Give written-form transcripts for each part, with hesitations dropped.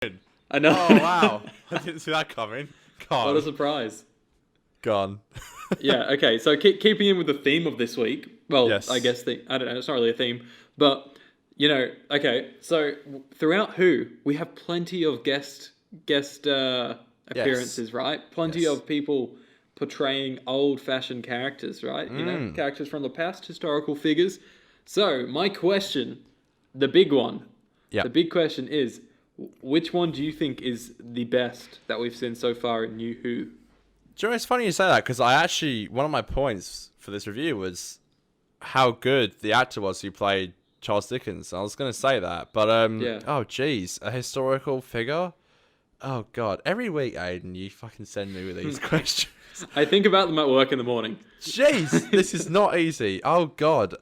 I know. Oh wow! I didn't see that coming. What a Gone. surprise. Gone. Yeah, okay, so keeping in with the theme of this week, well, I Yes. guess, I don't know, it's not really a theme, but, okay, so throughout Who, we have plenty of guest Yes. appearances, right? Plenty Yes. of people portraying old-fashioned characters, right? Mm. Characters from the past, historical figures. So, my question, the big one, Yeah. the big question is, which one do you think is the best that we've seen so far in New Who? Do you know, it's funny you say that because one of my points for this review was how good the actor was who played Charles Dickens. I was going to say that, but Yeah. oh geez, a historical figure. Oh god, every week, Aidan, you fucking send me with these questions. I think about them at work in the morning. Jeez, this is not easy. Oh god.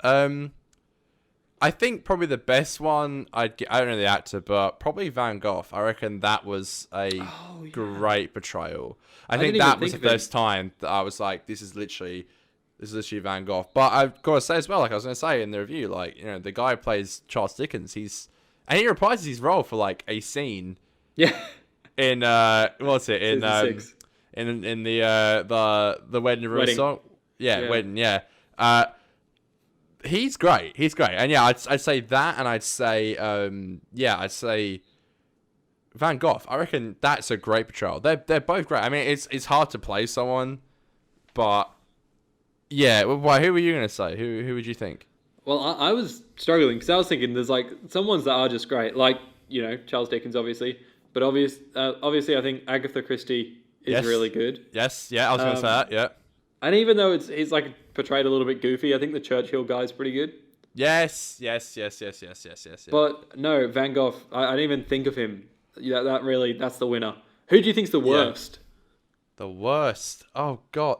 I think probably the best one. I don't know the actor, but probably Van Gogh. I reckon that was a great portrayal. I think didn't even that was the think of first time that I was like, this is literally Van Gogh. But I've got to say as well, like I was going to say in the review, like the guy who plays Charles Dickens. And he reprises his role for like a scene Yeah. in what's it in Season 6. in the wedding Wedding. song. Yeah. Wedding. Yeah. He's great. He's great. And yeah, I'd say that, and I'd say I'd say Van Gogh. I reckon that's a great portrayal. They're both great. I mean, it's hard to play someone, but yeah. Why? Who were you gonna say? Who would you think? Well, I was struggling because I was thinking there's like some ones that are just great, like Charles Dickens, obviously, but obviously I think Agatha Christie is Yes. really good. Yes. Yeah. I was gonna say that. Yeah. And even though he's like portrayed a little bit goofy, I think the Churchill guy's pretty good. Yes. Yes. But no, Van Gogh, I didn't even think of him. Yeah, that's the winner. Who do you think's the worst? The worst. Oh god.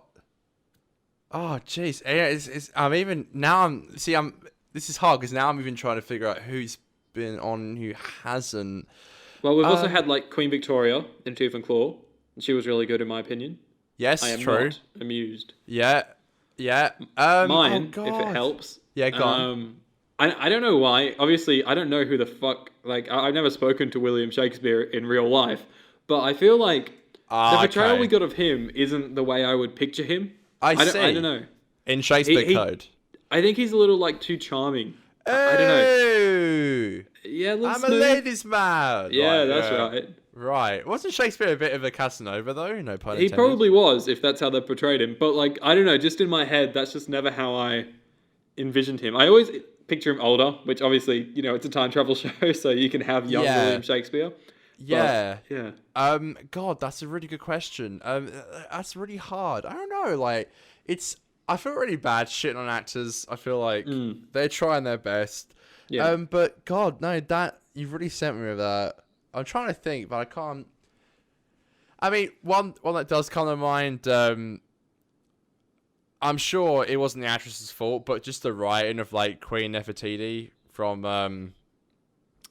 Oh jeez. Yeah, I'm even now. This is hard because now I'm even trying to figure out who's been on, who hasn't. Well, we've also had like Queen Victoria in Tooth and Claw. She was really good in my opinion. Yes, I am true. not amused. Yeah. Mine, oh, if it God. helps. Yeah, go on. I don't know why. Obviously, I don't know who the fuck. Like, I've never spoken to William Shakespeare in real life, but I feel like the portrayal okay. we got of him isn't the way I would picture him. I see. I don't know. In Shakespeare Code. I think he's a little like too charming. I don't know. Oh, Yeah, a little I'm a smooth. ladies' man. Yeah, Like, that's right. Right. Wasn't Shakespeare a bit of a Casanova though? No pun He intended. probably was, if that's how they portrayed him. But like, I don't know. Just in my head, that's just never how I envisioned him. I always picture him older, which obviously, it's a time travel show, so you can have young Yeah. William Shakespeare. Yeah. Yeah. God, that's a really good question. That's really hard. I don't know. Like, I feel really bad shitting on actors. I feel like they're trying their best. Yeah. But God, no, that you've really sent me with that. I'm trying to think, but I can't. I mean, one that does come to mind. I'm sure it wasn't the actress's fault, but just the writing of like Queen Nefertiti from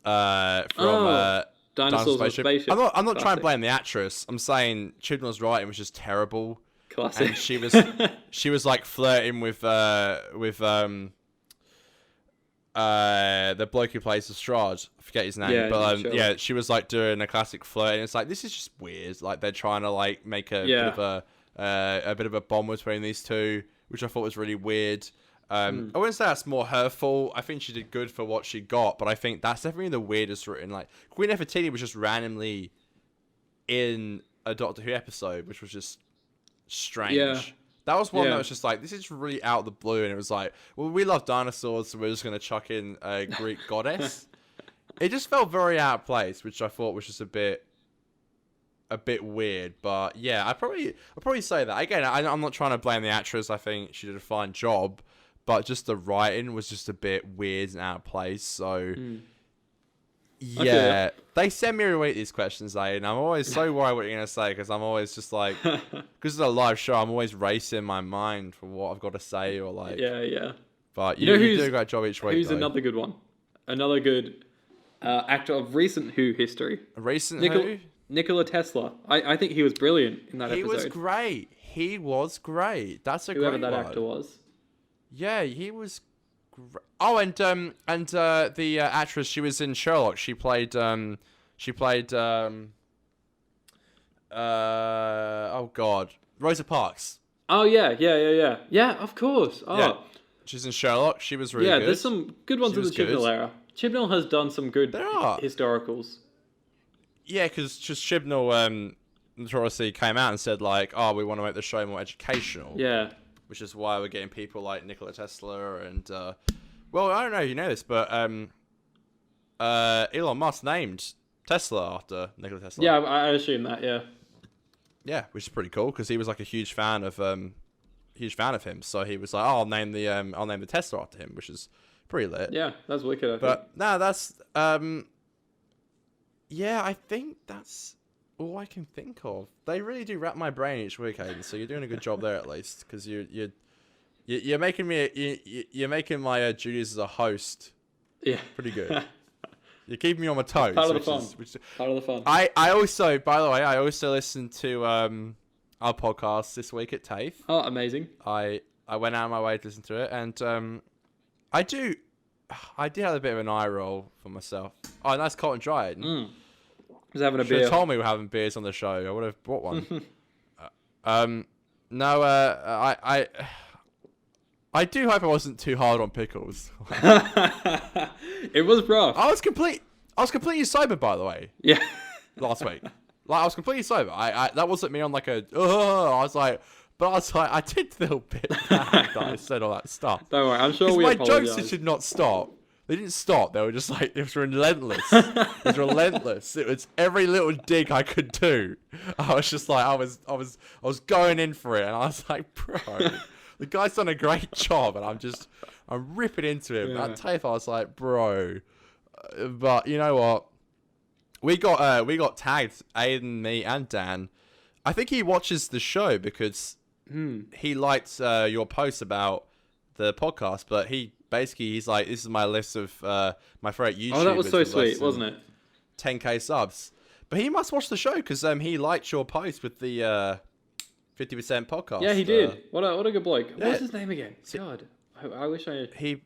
Dinosaurs on Spaceship. I'm not trying to Classic. blame the actress. I'm saying Chibnall's writing was just terrible. Classic. And she was like flirting with the bloke who plays Lestrade. I forget his name, Yeah, but sure. yeah, she was like doing a classic flirt, and it's like this is just weird. Like they're trying to like make a bit of a bond between these two, which I thought was really weird. I wouldn't say that's more her fault. I think she did good for what she got, but I think that's definitely the weirdest written. Like Queen Nefertiti was just randomly in a Doctor Who episode, which was just strange. Yeah. That was one Yeah. that was just like, this is really out of the blue, and it was like, well, we love dinosaurs, so we're just gonna chuck in a Greek goddess. It just felt very out of place, which I thought was just a bit weird. But yeah, I'd probably say that again. I'm not trying to blame the actress. I think she did a fine job, but just the writing was just a bit weird and out of place. So yeah, they send me away these questions, and I'm always so worried what you're gonna say because I'm always just like, because it's a live show, I'm always racing my mind for what I've got to say or like. Yeah. But You know you who's- do a great job each week. Who's though. another good one? Another good actor of recent Who history. A recent Nikola, Nikola Tesla. I think he was brilliant in that He episode. was great. He was great. That's a Whoever great that one. actor was. Yeah, he was. Oh, and the actress, she was in Sherlock. She played She played oh god, Rosa Parks. Oh yeah. Yeah, of course. Oh. Yeah. She's in Sherlock. She was really good. There's some good ones in the Chibnall era. Chibnall has done some good historicals. Yeah, because just Chibnall notoriously came out and said like, "Oh, we want to make the show more educational." Yeah. Which is why we're getting people like Nikola Tesla and well, I don't know if you know this, but Elon Musk named Tesla after Nikola Tesla. Yeah, I assume that. Yeah. Yeah, which is pretty cool because he was like a huge fan of him. So he was like, "Oh, I'll name the Tesla after him," which is pretty lit. Yeah, that's wicked. I think. No, that's yeah, I think that's all I can think of. They really do wrap my brain each week, Aidan. So you're doing a good job there at least, because you're making you're making my duties as a host. Yeah, pretty good. You're keeping me on my toes. Part of the fun. Part of the fun. I also, by the way, I also listened to our podcast this week at TAFE. Oh, amazing! I went out of my way to listen to it, and I did have a bit of an eye roll for myself. Oh, nice Cotton Dry. Was having a beer. Should have told me we're having beers on the show. I would have brought one. No, I do hope I wasn't too hard on pickles. It was rough. I was completely sober, by the way. Yeah. Last week. Like, I was completely sober. I that wasn't me on like a, I was like, I did feel a bit bad that I said all that stuff. Don't worry, I'm sure we apologize. My jokes should not stop. They didn't stop. They were just like, it was relentless. It was relentless. It was every little dig I could do. I was just like, I was going in for it. And I was like, bro, the guy's done a great job. And I'm ripping into him. Yeah. That TAFE, I was like, bro. But you know what? We got tagged, Aidan, me, and Dan. I think he watches the show because he liked your post about the podcast, but he's like, this is my list of my favorite YouTubers. Oh, that was so sweet, wasn't it? 10k subs. But he must watch the show because he liked your post with the 50% podcast. Yeah, he did. What a good bloke. Yeah. What's his name again? God, I wish I... He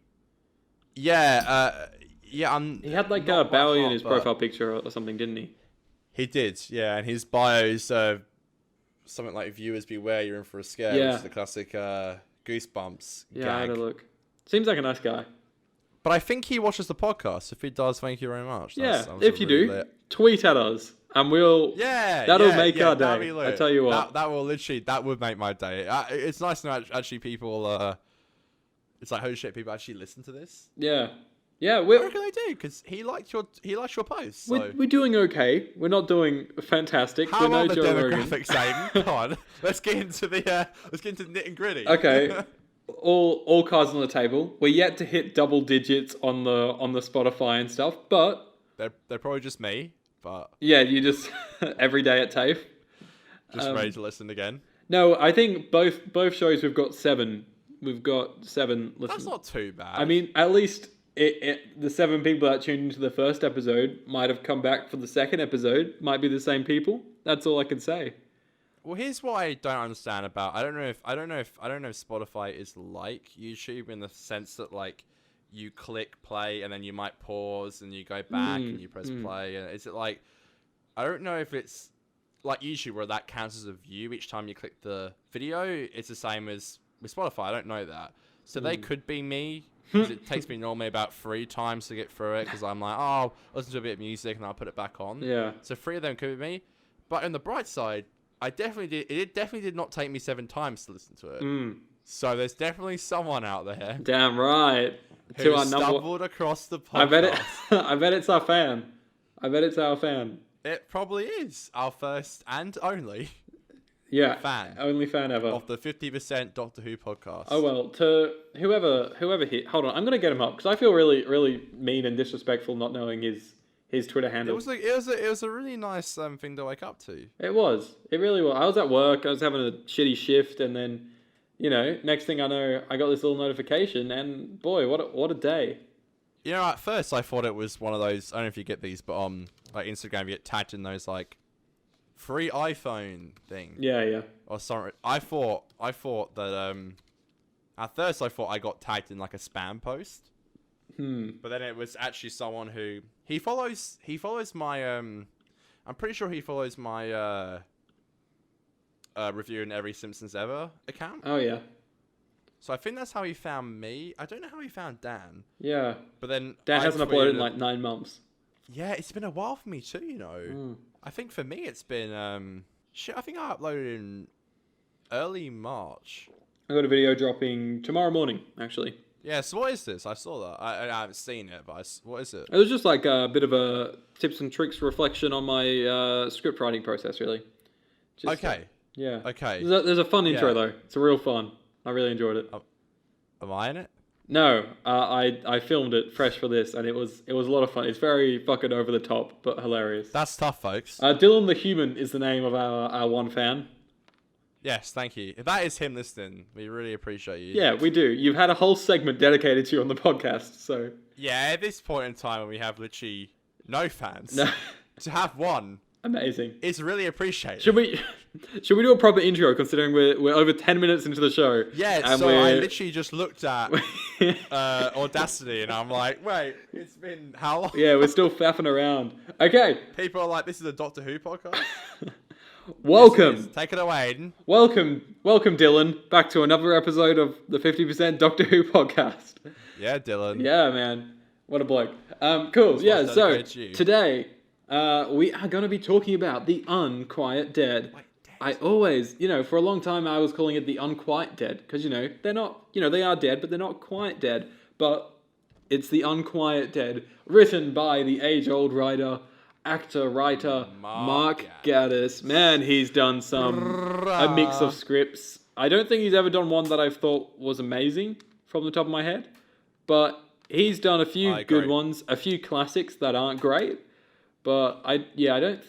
had like a Bowie in his profile picture or something, didn't he? He did, yeah. And his bio's something like "Viewers beware, you're in for a scare," which is the classic Goosebumps gag. I had a look. Seems like a nice guy. But I think he watches the podcast. If he does, thank you very much. If you do, tweet at us, and we'll. That'll make our day. I tell you what. That would make my day. It's nice to know actually people. It's like, holy shit, people actually listen to this. Yeah. I reckon they do, because he likes your post. So. We're doing okay. We're not doing fantastic. How about the demographics, Aidan? Come on, let's get into the nit and gritty. Okay, all cards on the table. We're yet to hit double digits on the Spotify and stuff, but they're probably just me. But yeah, you just every day at TAFE. Just ready to listen again. No, I think both shows we've got 7. We've got 7 listens. That's not too bad. I mean, at least. The 7 people that tuned into the first episode might have come back for the second episode. Might be the same people. That's all I can say. Well, here's what I don't understand about. I don't know if Spotify is like YouTube in the sense that like you click play and then you might pause and you go back and you press play. And is it like, I don't know if it's like YouTube where that counts as a view each time you click the video. It's the same as with Spotify. I don't know that. So they could be me. It takes me normally about 3 times to get through it because I'm like, I'll listen to a bit of music and I'll put it back on. Yeah. So 3 of them could be me. But on the bright side, it definitely did not take me 7 times to listen to it. So there's definitely someone out there. Damn right. Who stumbled across the podcast. I bet it's our fan. It probably is our first and only. Yeah, fan. Only fan ever. Of the 50% Doctor Who podcast. Oh, well, to whoever hit... Hold on, I'm going to get him up, because I feel really, really mean and disrespectful not knowing his Twitter handle. It was a really nice thing to wake up to. It was. It really was. I was at work, I was having a shitty shift, and then, next thing I know, I got this little notification, and boy, what a day. At first I thought it was one of those, I don't know if you get these, but on like Instagram you get tagged in those like free iPhone thing. Yeah. Or something. I thought that at first I thought I got tagged in like a spam post. But then it was actually someone who He follows my I'm pretty sure he follows my reviewing every Simpsons Ever account. Oh yeah. So I think that's how he found me. I don't know how he found Dan. Yeah. But then Dan hasn't uploaded in like 9 months. Yeah, it's been a while for me too, you know. I think for me it's been I think I uploaded in early March. I got a video dropping tomorrow morning, actually. Yeah, so what is this? I saw that. I haven't seen it, but what is it? It was just like a bit of a tips and tricks reflection on my script writing process, really. Just, okay. Yeah. Okay. There's a fun intro, though. It's a real fun. I really enjoyed it. Am I in it? No, I filmed it fresh for this, and it was a lot of fun. It's very fucking over the top, but hilarious. That's tough, folks. Dylan the Human is the name of our one fan. Yes, thank you. If that is him listening, we really appreciate you. Yeah, we do. You've had a whole segment dedicated to you on the podcast, so... Yeah, at this point in time when we have literally no fans, No. to have one... Amazing. It's really appreciated. Should we do a proper intro, considering we're over 10 minutes into the show? Yeah, and so I literally just looked at Audacity and I'm like, wait, it's been how long? Yeah, we're still faffing around. Okay. People are like, this is a Doctor Who podcast? Welcome. Yes, take it away, Aidan. Welcome, Dylan, back to another episode of the 50% Doctor Who podcast. Yeah, Dylan. Yeah, man. What a bloke. Cool. Yeah, so today we are going to be talking about the Unquiet Dead. Wait, I always, for a long time I was calling it the Unquiet Dead because, they're not, they are dead, but they're not quite dead. But it's the Unquiet Dead, written by the age-old writer, writer, Mark Gatiss. Man, he's done a mix of scripts. I don't think he's ever done one that I've thought was amazing from the top of my head, but he's done a few good ones, a few classics that aren't great, but I don't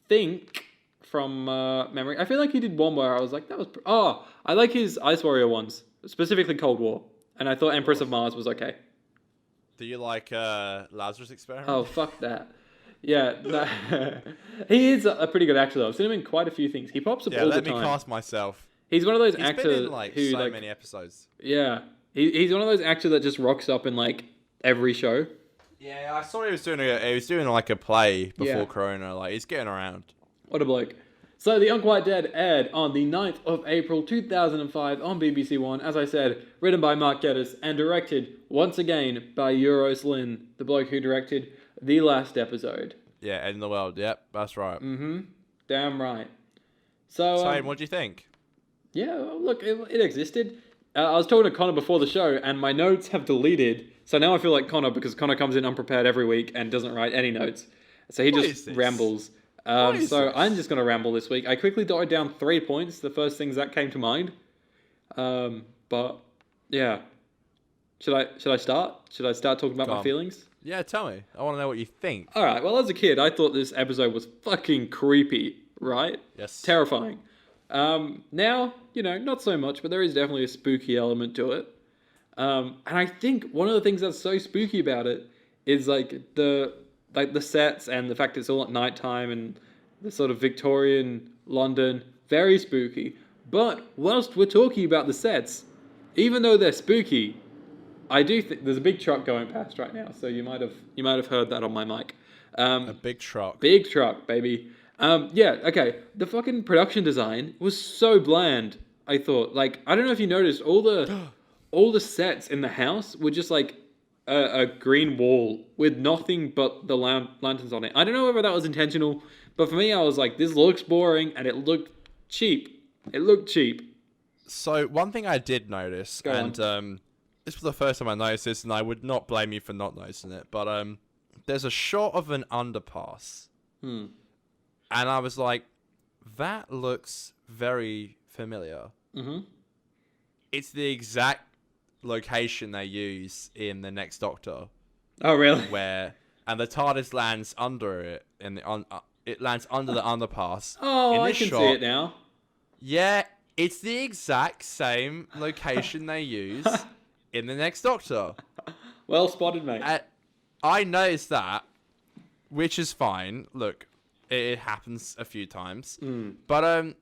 think from memory. I feel like he did one where I was like, I like his Ice Warrior ones, specifically Cold War, and I thought Empress of Mars was okay. Do you like Lazarus Experiment? Oh, fuck that. Yeah, no. He is a pretty good actor though. I've seen him in quite a few things. He pops up all the time. Yeah, let me cast myself. He's one of those He's actors been in like who so many episodes. Yeah, he's one of those actors that just rocks up in like every show. Yeah, I saw he was doing like a play before Corona. Like he's getting around. What a bloke. So The Unquiet Dead aired on the 9th of April 2005 on BBC One. As I said, written by Mark Gatiss and directed once again by Euros Lyn, the bloke who directed the last episode. Yeah, End in the World. Yep, that's right. Mm-hmm. Damn right. So, what do you think? Yeah, look, it existed. I was talking to Conor before the show, and my notes have deleted. So now I feel like Conor, because Conor comes in unprepared every week and doesn't write any notes. So he just rambles. So I'm just going to ramble this week. I quickly jotted down 3 points, the first things that came to mind. But yeah, should I start? Should I start talking about my feelings? Yeah, tell me. I want to know what you think. All right. Well, as a kid, I thought this episode was fucking creepy, right? Yes. Terrifying. Now, not so much, but there is definitely a spooky element to it. And I think one of the things that's so spooky about it is like the sets and the fact it's all at nighttime and the sort of Victorian London, very spooky. But whilst we're talking about the sets, even though they're spooky, I do think there's a big truck going past right now, so you might have heard that on my mic. A big truck. Big truck, baby. Yeah, okay. The fucking production design was so bland, I thought. Like, I don't know if you noticed, all the sets in the house were just like a green wall with nothing but the lanterns on it. I don't know whether that was intentional, but for me, I was like, this looks boring, and it looked cheap. So, one thing I did notice, this was the first time I noticed this, and I would not blame you for not noticing it, but there's a shot of an underpass. And I was like, that looks very familiar. Mm-hmm. It's the exact location they use in The Next Doctor. Oh, really? And the TARDIS lands under it, and it lands under the underpass. Oh, I can see it now. Yeah, it's the exact same location they use in The Next Doctor. Well spotted, mate. I noticed that, which is fine. Look, it happens a few times. But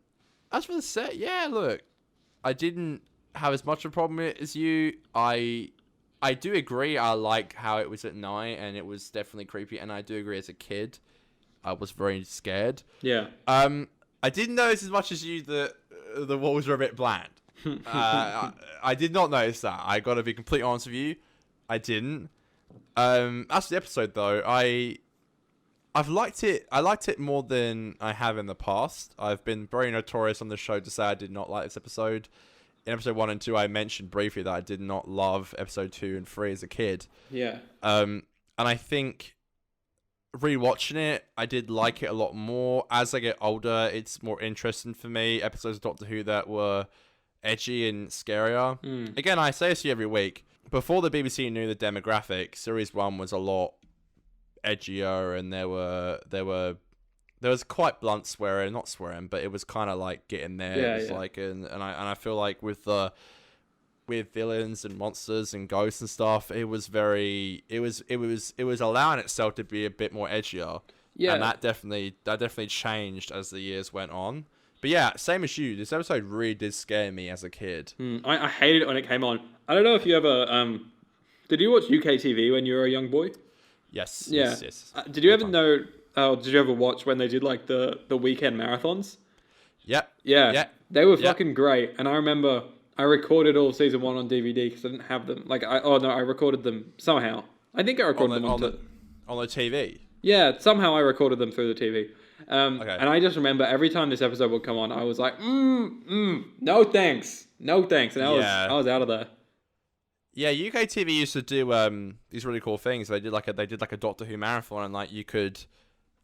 as for the set, yeah, look, I didn't have as much of a problem with it as you. I I do agree. I like how it was at night, and it was definitely creepy. And I do agree, as a kid, I was very scared. Yeah. I didn't notice as much as you that the walls were a bit bland. I did not notice that. I got to be completely honest with you. I didn't. As for the episode, though, I've liked it. I liked it more than I have in the past. I've been very notorious on the show to say I did not like this episode. In episode 1 and 2, I mentioned briefly that I did not love episode 2 and 3 as a kid. Yeah. And I think rewatching it, I did like it a lot more. As I get older, it's more interesting for me. Episodes of Doctor Who that were edgy and scarier. Again, I say this to you every week. Before the BBC knew the demographic, Series 1 was a lot edgier, and there was quite blunt swearing, not swearing, but it was kind of like getting there. Yeah, it was like, and I feel like with villains and monsters and ghosts and stuff, it was allowing itself to be a bit more edgier. Yeah, and that definitely changed as the years went on. But yeah, same as you, this episode really did scare me as a kid. I hated it when it came on. I don't know if you ever did you watch UK TV when you were a young boy? Yes. Yeah. Yes. Did you ever know? Did you ever watch when they did like the weekend marathons? Yep. Yeah. They were fucking great, and I remember I recorded all of season 1 on DVD because I didn't have them. I recorded them somehow. I think I recorded them on the TV. Yeah, somehow I recorded them through the TV. Okay. And I just remember every time this episode would come on, I was like, no thanks, and I was out of there. Yeah, UK TV used to do these really cool things. They did like a Doctor Who marathon, and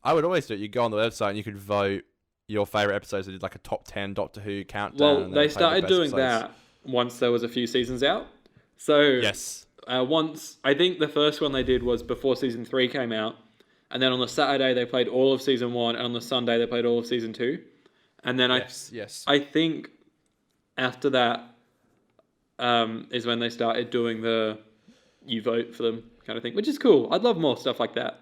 I would always do it. You go on the website and you could vote your favorite episodes. They did like a top 10 Doctor Who countdown. Well, they started doing that once there was a few seasons out. So yes, once I think the first one they did was before season 3 came out, and then on the Saturday they played all of season 1, and on the Sunday they played all of season 2, and then I think after that is when they started doing the you vote for them kind of thing, which is cool. I'd love more stuff like that.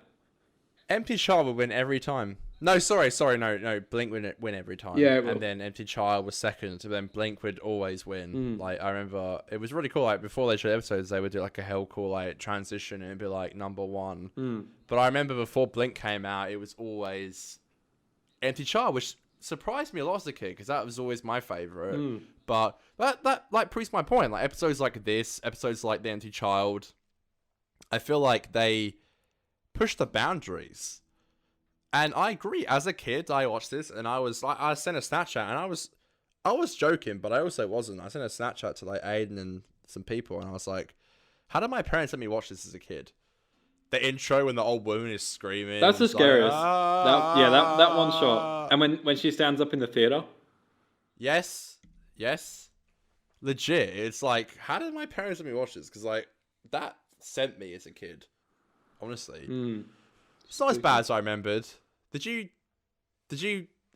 Empty Child would win every time. No, sorry, no. Blink would win every time. Yeah, and then Empty Child was second, so then Blink would always win. Like, I remember it was really cool. Like, before they showed episodes, they would do like a hell cool like transition, and it'd be like number 1. But I remember before Blink came out, it was always Empty Child, which surprised me a lot as a kid because that was always my favorite. But that like proves my point. Like episodes like this, episodes like The Empty Child, I feel like they push the boundaries. And I agree. As a kid, I watched this, and I sent a Snapchat, and I was joking, but I also wasn't. I sent a Snapchat to like Aidan and some people, and I was like, "How did my parents let me watch this as a kid?" The intro when the old woman is screaming. That's the scariest. That one shot, and when she stands up in the theater. Yes, legit. It's like, how did my parents let me watch this? Because like that sent me as a kid. Honestly, it's not as bad as I remembered. Did you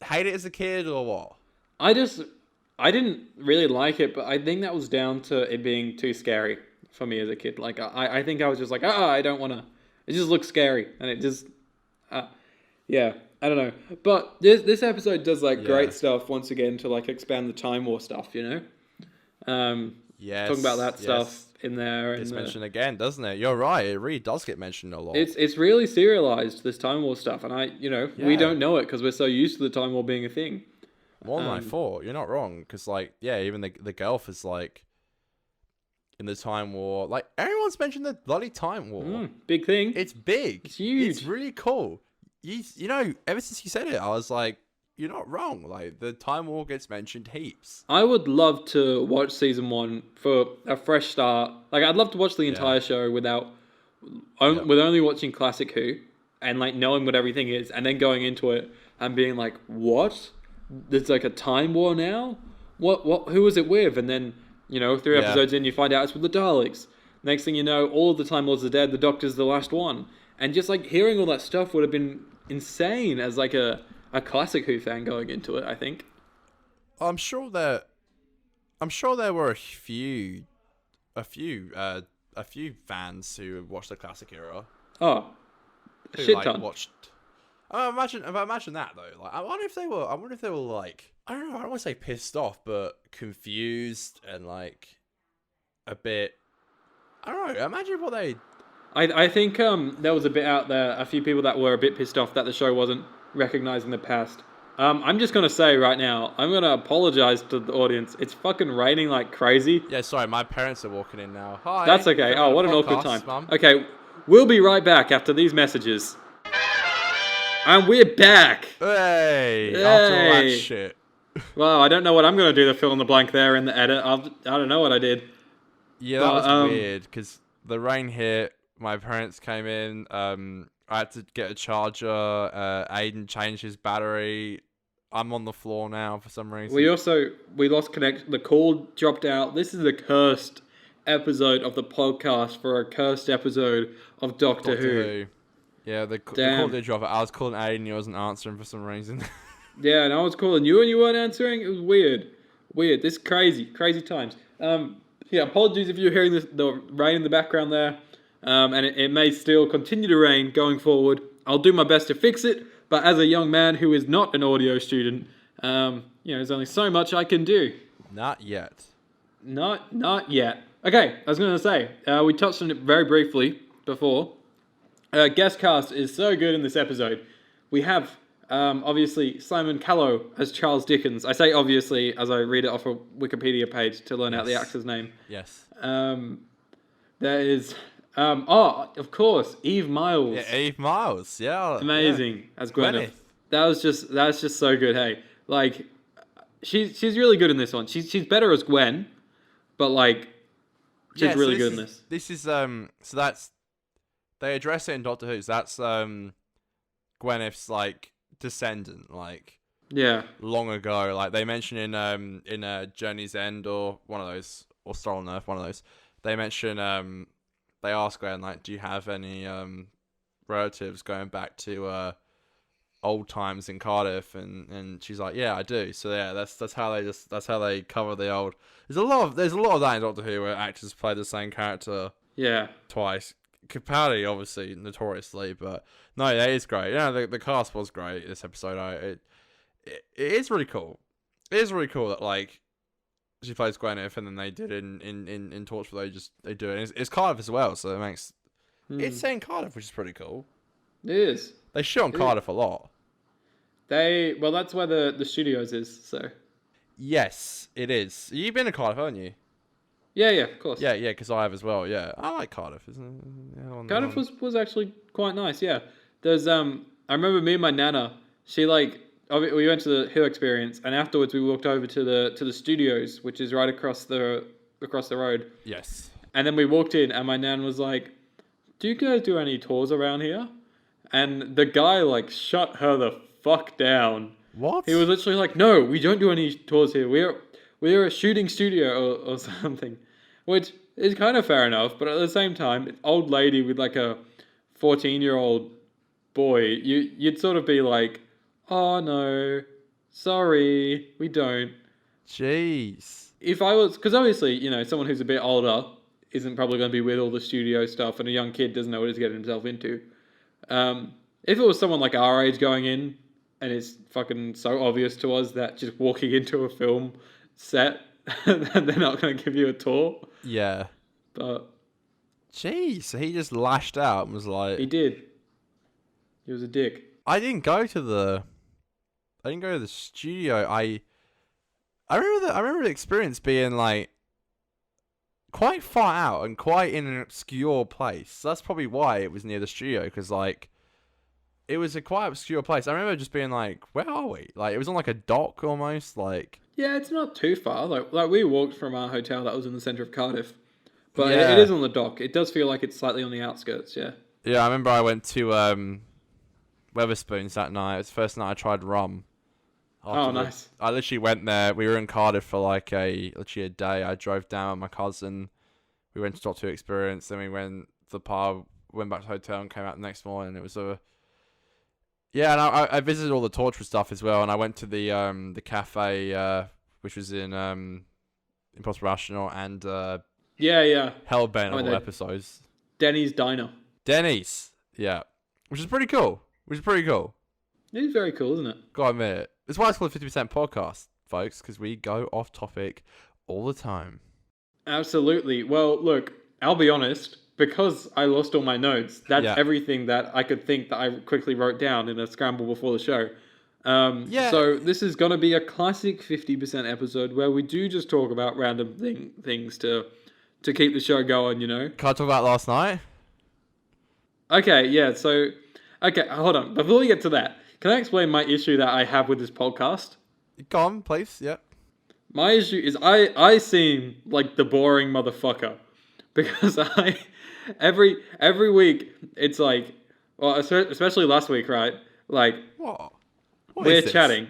hate it as a kid or what? I didn't really like it, but I think that was down to it being too scary for me as a kid. Like I think I was just like, I don't want to. It just looks scary, and it just, yeah, I don't know. But this episode does like great stuff once again to like expand the Time War stuff, you know. Yes, talking about that stuff in there. It's mentioned again, doesn't it? You're right. It really does get mentioned a lot. It's really serialized, this Time War stuff, and we don't know it because we're so used to the Time War being a thing. More than I thought. You're not wrong, because like even the Gelf is like in the Time War. Like everyone's mentioned the bloody Time War. Big thing. It's big. It's huge. It's really cool. You know, ever since you said it, I was like, you're not wrong. Like the Time War gets mentioned heaps. I would love to watch season 1 for a fresh start. Like I'd love to watch the entire show with only watching Classic Who and like knowing what everything is, and then going into it and being like, what? There's like a Time War now? What? Who is it with? And then 3 episodes in, you find out it's with the Daleks. Next thing you know, all of the Time Lords are dead. The Doctor's the last one, and just like hearing all that stuff would have been insane as like a Classic Who fan going into it, I think. I'm sure there were a few fans who watched the Classic era. Oh, a shit ton. Watched. Imagine that though. Like, I wonder if they were like, I don't know. I don't want to say pissed off, but confused and like a bit I don't know. Imagine what they. I think there was a bit out there, a few people that were a bit pissed off that the show wasn't recognizing the past. I'm just gonna say right now, I'm gonna apologize to the audience. It's fucking raining like crazy. Yeah, sorry, my parents are walking in now. Hi. That's okay. Oh, what an awkward time. Mum. Okay, we'll be right back after these messages. And we're back. Hey, after all that shit. Well, I don't know what I'm gonna do to fill in the blank there in the edit. I don't know what I did. Yeah, that was weird because the rain hit. My parents came in. I had to get a charger. Aidan changed his battery. I'm on the floor now for some reason. We lost connection. The call dropped out. This is a cursed episode of the podcast for a cursed episode of Doctor Who. Yeah, the call did drop out. I was calling Aidan, he wasn't answering for some reason. Yeah, and I was calling you and you weren't answering. It was weird. This is crazy times. Yeah, apologies if you're hearing the rain in the background there. And it may still continue to rain going forward. I'll do my best to fix it, but as a young man who is not an audio student, there's only so much I can do. Not yet. Not yet. Okay, I was going to say, we touched on it very briefly before. Guest cast is so good in this episode. We have, obviously, Simon Callow as Charles Dickens. I say obviously as I read it off a Wikipedia page to learn out the actor's name. Yes. There is... of course, Eve Miles. Yeah, Eve Miles. Yeah, amazing as Gwyneth. That's just so good. Hey, like, she's really good in this one. She's better as Gwen, but like, she's really good in this. This is so that's they address it in Doctor Who. So that's Gwyneth's like descendant, like long ago. Like they mention in Journey's End or one of those, or Stolen Earth, one of those. They mention they ask Gwen, like, do you have any relatives going back to old times in Cardiff? And she's like, yeah, I do. So yeah, that's how they cover the old. There's a lot of that in Doctor Who where actors play the same character twice. Capaldi obviously notoriously, but no, that is great. Yeah, the cast was great this episode. It is really cool. It is really cool that like she plays Gwyneth, and then they did in Torchwood. They do it. It's Cardiff as well, so it makes it's set in Cardiff, which is pretty cool. It is. They shoot on Cardiff a lot. That's where the studios is. So yes, it is. You've been to Cardiff, haven't you? Yeah, of course. Yeah, because I have as well. Yeah, I like Cardiff. Cardiff was actually quite nice. Yeah, there's I remember me and my nana. She like. We went to the Hill Experience, and afterwards we walked over to the studios, which is right across the road. Yes. And then we walked in, and my nan was like, "Do you guys do any tours around here?" And the guy like shut her the fuck down. What? He was literally like, "No, we don't do any tours here. We're a shooting studio or something," which is kind of fair enough. But at the same time, an old lady with like a 14-year-old boy, you'd sort of be like, oh no, sorry, we don't. Jeez. If I was, because obviously, someone who's a bit older isn't probably going to be with all the studio stuff, and a young kid doesn't know what he's getting himself into. If it was someone like our age going in, and it's fucking so obvious to us that just walking into a film set, they're not going to give you a tour. Yeah. But. Jeez, so he just lashed out and was like. He did. He was a dick. I didn't go to the studio. I remember the experience being like quite far out and quite in an obscure place. So that's probably why it was near the studio, because like it was a quite obscure place. I remember just being like, where are we? Like it was on like a dock almost. Like yeah, it's not too far. Like we walked from our hotel that was in the centre of Cardiff, but it is on the dock. It does feel like it's slightly on the outskirts. Yeah. Yeah, I remember I went to Weatherspoons that night. It was the first night I tried rum. Oh, nice. I literally went there. We were in Cardiff for like literally a day. I drove down with my cousin. We went to Doctor Who Experience. Then we went to the pub, went back to the hotel, and came out the next morning. It was yeah, and I visited all the Torchwood stuff as well. And I went to the cafe, which was in Impossible Rational and Hellbent all episodes. Denny's Diner. Denny's, yeah, which is pretty cool. It is very cool, isn't it? Gotta admit it. That's why it's called 50% Podcast, folks, because we go off topic all the time. Absolutely. Well, look, I'll be honest, because I lost all my notes, that's Yeah. everything that I could think that I quickly wrote down in a scramble before the show. Yeah. So this is going to be a classic 50% episode where we do just talk about random things to keep the show going, you know? Can I talk about last night? Okay, yeah, so... Okay, hold on. Before we get to that, can I explain my issue that I have with this podcast? Go on, please. Yeah. My issue is I seem like the boring motherfucker. Because every week, it's like... Well, especially last week, right? Like... What? We're chatting.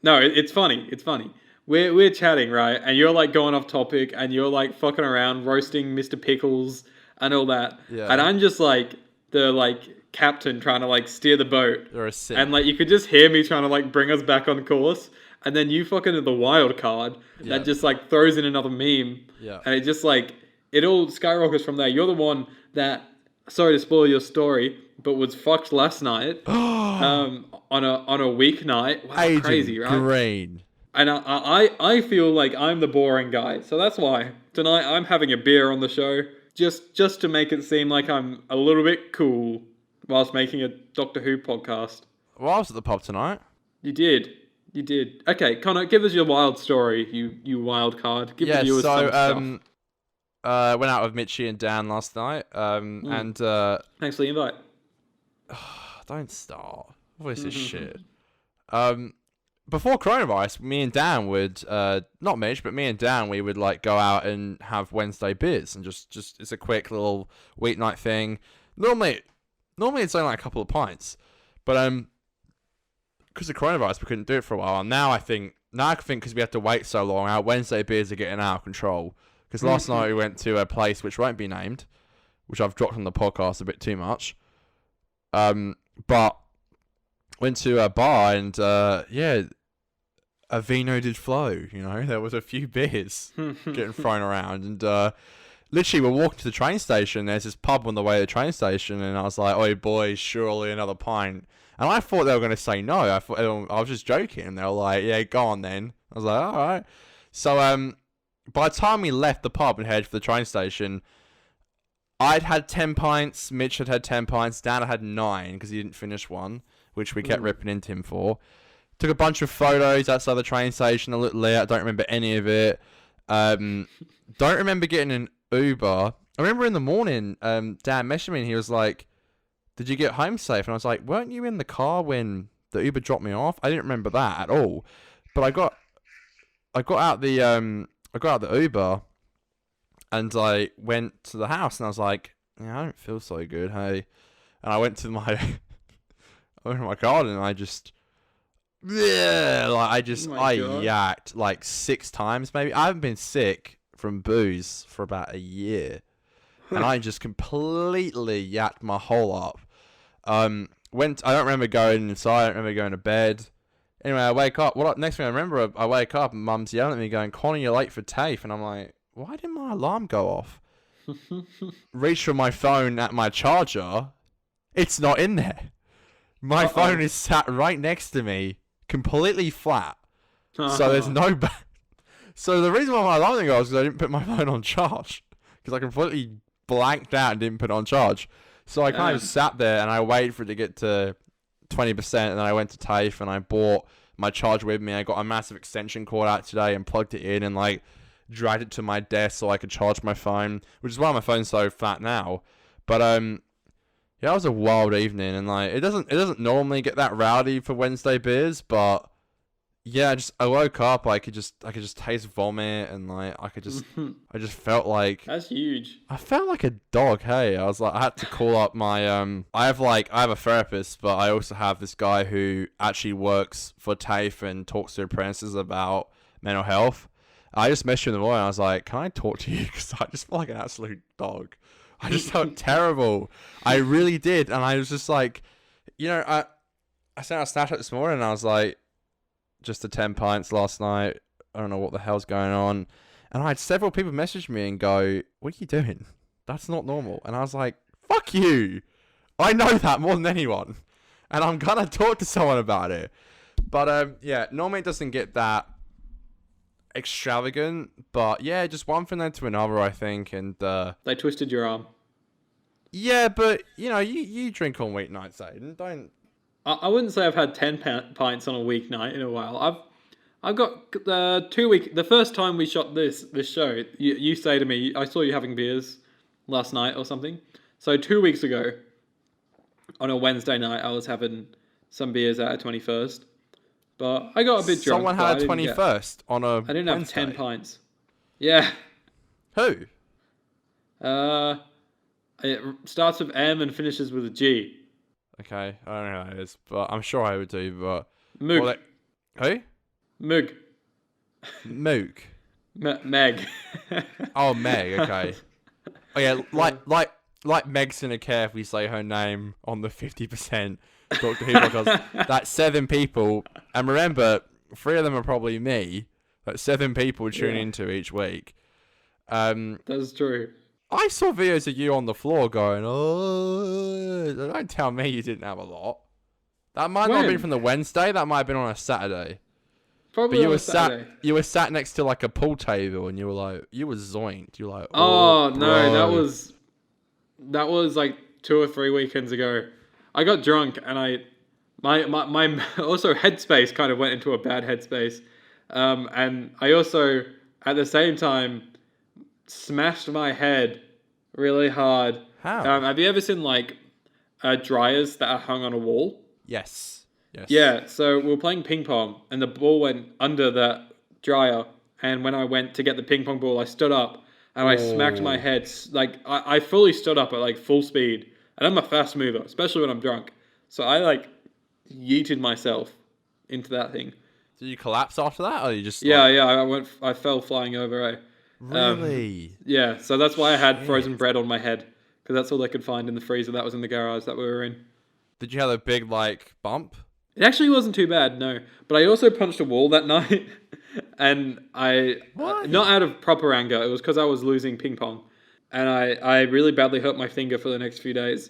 No, it's funny. It's funny. We're chatting, right? And you're like going off topic and you're like fucking around, roasting Mr. Pickles and all that. Yeah. And I'm just like the like captain trying to like steer the boat. You're a simp. And like you could just hear me trying to like bring us back on course. And then you fucking are the wild card that just like throws in another meme. Yeah. And it just like it all skyrockets from there. You're the one that, sorry to spoil your story, but was fucked last night. On a weeknight. Wow, Aidan crazy, right? Green. And I feel like I'm the boring guy. So that's why tonight I'm having a beer on the show just to make it seem like I'm a little bit cool whilst making a Doctor Who podcast. Well, I was at the pub tonight. You did. Okay, Conor, give us your wild story, you wild card. Give the viewers some stuff. Went out with Mitchie and Dan last night. And Thanks for the invite. don't start. Voice is shit. Before coronavirus, me and Dan would not Mitch, but me and Dan, we would like go out and have Wednesday beers and just it's a quick little weeknight thing. Normally it's only like a couple of pints, but because of coronavirus, we couldn't do it for a while. And now I think because we have to wait so long, our Wednesday beers are getting out of control. Because last night we went to a place which won't be named, which I've dropped on the podcast a bit too much. But went to a bar and a vino did flow. You know, there was a few beers getting thrown around, and literally we're walking to the train station. There's this pub on the way to the train station, and I was like, "Oi, boys, surely another pint." And I thought they were going to say no. I was just joking, and they were like, "Yeah, go on then." I was like, "All right." So by the time we left the pub and headed for the train station, I'd had 10 pints, Mitch had 10 pints, Dan had 9 because he didn't finish one, which we kept ripping into him for. Took a bunch of photos outside the train station, a little late. I don't remember any of it. Don't remember getting an Uber. I remember in the morning, Dan messaged me and he was like, "Did you get home safe?" And I was like, "Weren't you in the car when the Uber dropped me off?" I didn't remember that at all. But I got out the Uber and I went to the house and I was like, "Yeah, I don't feel so good, hey." And I went to my garden and I just I yacked like 6 times maybe. I haven't been sick from booze for about a year. And I just completely yacked my hole up. I don't remember going inside, I don't remember going to bed. Anyway, I wake up. Next thing I remember, I wake up and Mum's yelling at me going, "Conor, you're late for TAFE." And I'm like, why didn't my alarm go off? Reach for my phone at my charger. It's not in there. My phone is sat right next to me, completely flat. So there's no... So the reason why my alarm didn't go off is because I didn't put my phone on charge. Because I completely blanked out and didn't put it on charge. So I kind of sat there and I waited for it to get to 20%, and then I went to TAFE and I bought my charger with me. I got a massive extension cord out today and plugged it in and like dragged it to my desk so I could charge my phone, which is why my phone's so fat now. But yeah, it was a wild evening, and like it doesn't normally get that rowdy for Wednesday beers, but yeah, I woke up, I could just taste vomit, and like I just felt like that's huge. I felt like a dog. Hey, I was like, I had to call up my I have a therapist, but I also have this guy who actually works for TAFE and talks to apprentices about mental health. I just messaged him in the morning. I was like, "Can I talk to you?" Because I just felt like an absolute dog. I just felt terrible. I really did, and I was just like, I sent out a Snapchat this morning, and I was like, just the 10 pints last night. I don't know what the hell's going on. And I had several people message me and go, "What are you doing? That's not normal." And I was like, "Fuck you. I know that more than anyone. And I'm going to talk to someone about it." But yeah, normally it doesn't get that extravagant, but yeah, just one thing led to another, I think, and They twisted your arm. yeah, but you drink on weeknights, Aidan. Don't. I wouldn't say I've had 10 pints on a weeknight in a while. I've got 2 week. The first time we shot this show, you say to me, I saw you having beers last night or something. So 2 weeks ago, on a Wednesday night, I was having some beers at a 21st. But I got a bit drunk. Someone had a 21st on a I didn't have Wednesday. 10 pints. Yeah. Who? It starts with M and finishes with a G. Okay, I don't know who it is, but I'm sure I would do. But Moog. Who? Moog. Moog. Meg. Oh, Meg. Okay. Oh yeah, like Meg's gonna care if we say her name on the 50% Doctor Who podcast. That's 7 people, and remember, 3 of them are probably me. That's 7 people tune into each week. That's true. I saw videos of you on the floor going, oh, don't tell me you didn't have a lot. That might not have been from the Wednesday. That might have been on a Saturday. Probably but on a Saturday. You were sat next to like a pool table, and you were zoinked. You were like, oh no, bro. that was like 2 or 3 weekends ago. I got drunk, and my also headspace kind of went into a bad headspace, and I also at the same time smashed my head really hard. How? Have you ever seen like dryers that are hung on a wall? Yes. Yeah, so we were playing ping pong, and the ball went under that dryer, and when I went to get the ping pong ball, I stood up, and I smacked my head, like, I fully stood up at, like, full speed, and I'm a fast mover, especially when I'm drunk, so I, like, yeeted myself into that thing. Did you collapse after that, or you just... Yeah, I fell flying over, Really? Yeah, so that's why I had frozen bread on my head, because that's all they could find in the freezer that was in the garage that we were in. Did you have a big, like, bump? It actually wasn't too bad, no. But I also punched a wall that night, and not out of proper anger, it was because I was losing ping pong, and I really badly hurt my finger for the next few days.